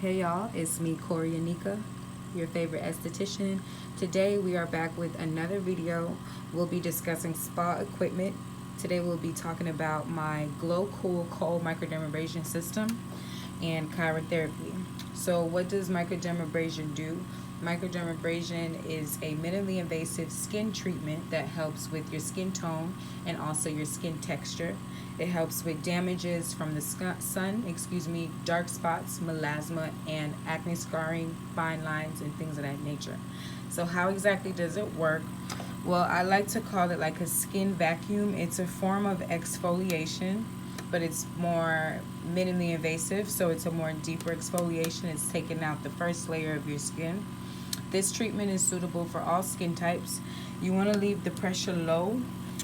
Hey y'all, it's me, Corey Anika, your favorite esthetician. Today we are back with another video. We'll be discussing spa equipment. Today we'll be talking about my Glow Cool Cold Microdermabrasion system and cryotherapy. So what does microdermabrasion do? Microdermabrasion is a minimally invasive skin treatment that helps with your skin tone and also your skin texture. It helps with damages from the sun, dark spots, melasma, and acne scarring, fine lines, and things of that nature. So how exactly does it work? Well, I like to call it like a skin vacuum. It's a form of exfoliation, but it's more minimally invasive, so it's a more deeper exfoliation. It's taking out the first layer of your skin. This treatment is suitable for all skin types. You want to leave the pressure low,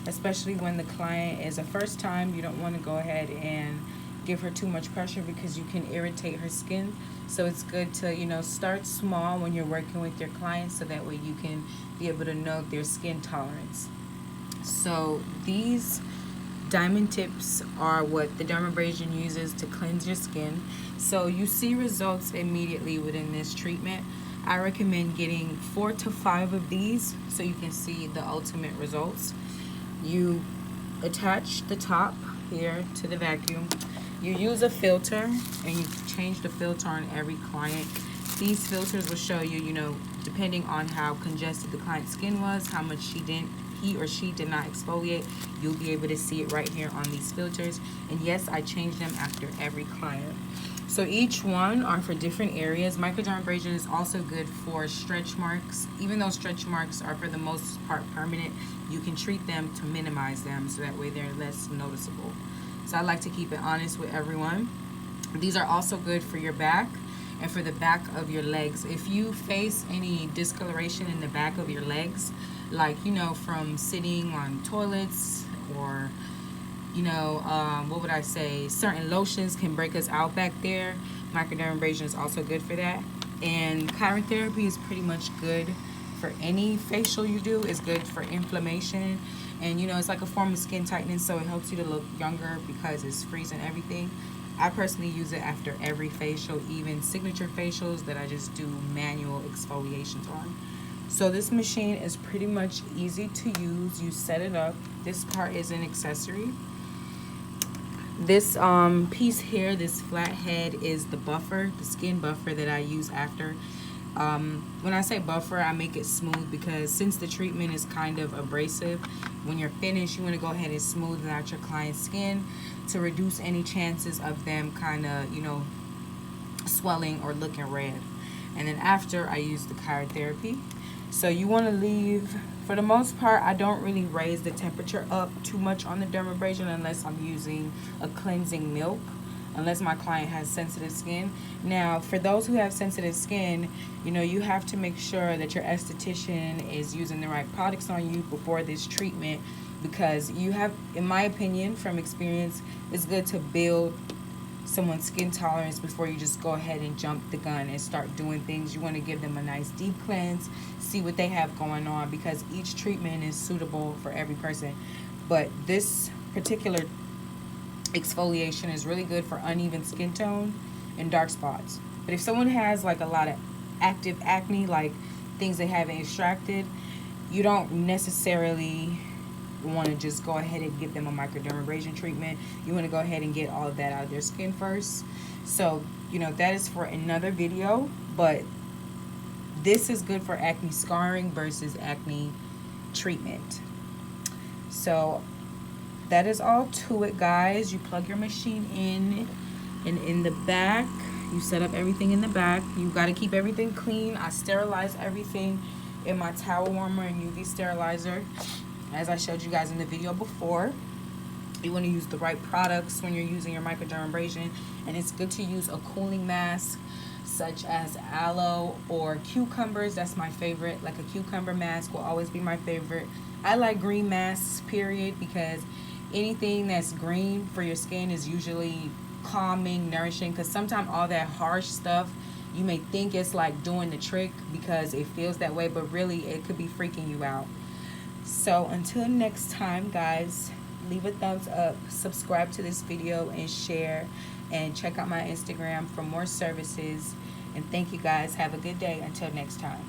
especially when the client is a first time. You don't want to go ahead and give her too much pressure because you can irritate her skin. So it's good to, start small when you're working with your clients so that way you can be able to know their skin tolerance. So these diamond tips are what the dermabrasion uses to cleanse your skin. So you see results immediately within this treatment. I recommend getting 4 to 5 of these so you can see the ultimate results. You attach the top here to the vacuum. You use a filter and you change the filter on every client. These filters will show you, depending on how congested the client's skin was, how much he or she did not exfoliate. You'll be able to see it right here on these filters. And yes, I change them after every client. So each one are for different areas. Microdermabrasion is also good for stretch marks. Even though stretch marks are for the most part permanent, you can treat them to minimize them so that way they're less noticeable. So I like to keep it honest with everyone. These are also good for your back and for the back of your legs. If you face any discoloration in the back of your legs, like, from sitting on toilets or certain lotions can break us out back there. Microdermabrasion is also good for that. And cryotherapy is pretty much good for any facial you do. It's good for inflammation. And, it's like a form of skin tightening, so it helps you to look younger because it's freezing everything. I personally use it after every facial, even signature facials that I just do manual exfoliations on. So this machine is pretty much easy to use. You set it up. This part is an accessory. This piece here, this flat head, is the buffer, the skin buffer that I use after. When I say buffer, I make it smooth because since the treatment is kind of abrasive, when you're finished, you want to go ahead and smoothen out your client's skin to reduce any chances of them kind of, swelling or looking red. And then after, I use the cryotherapy. So you want to leave, for the most part, I don't really raise the temperature up too much on the dermabrasion unless I'm using a cleansing milk, unless my client has sensitive skin. Now, for those who have sensitive skin, you have to make sure that your esthetician is using the right products on you before this treatment, because you have, in my opinion, from experience, it's good to build someone's skin tolerance before you just go ahead and jump the gun and start doing things. You want to give them a nice deep cleanse, see what they have going on, because each treatment is suitable for every person. But this particular exfoliation is really good for uneven skin tone and dark spots. But if someone has like a lot of active acne, like things they haven't extracted, you don't necessarily want to just go ahead and give them a microdermabrasion treatment. You want to go ahead and get all of that out of their skin first. So that is for another video, but this is good for acne scarring versus acne treatment. So that is all to it, guys. You plug your machine in, and in the back you set up everything in the back. You got to keep everything clean. I sterilize everything in my towel warmer and UV sterilizer, as I showed you guys in the video before. You want to use the right products when you're using your microdermabrasion, and it's good to use a cooling mask such as aloe or cucumbers. That's my favorite. Like a cucumber mask will always be my favorite. I like green masks, period, because anything that's green for your skin is usually calming, nourishing, because sometimes all that harsh stuff, you may think it's like doing the trick because it feels that way, but really it could be freaking you out. So until next time, guys, leave a thumbs up, subscribe to this video, and share. and check out my Instagram for more services. And thank you guys. Have a good day. Until next time.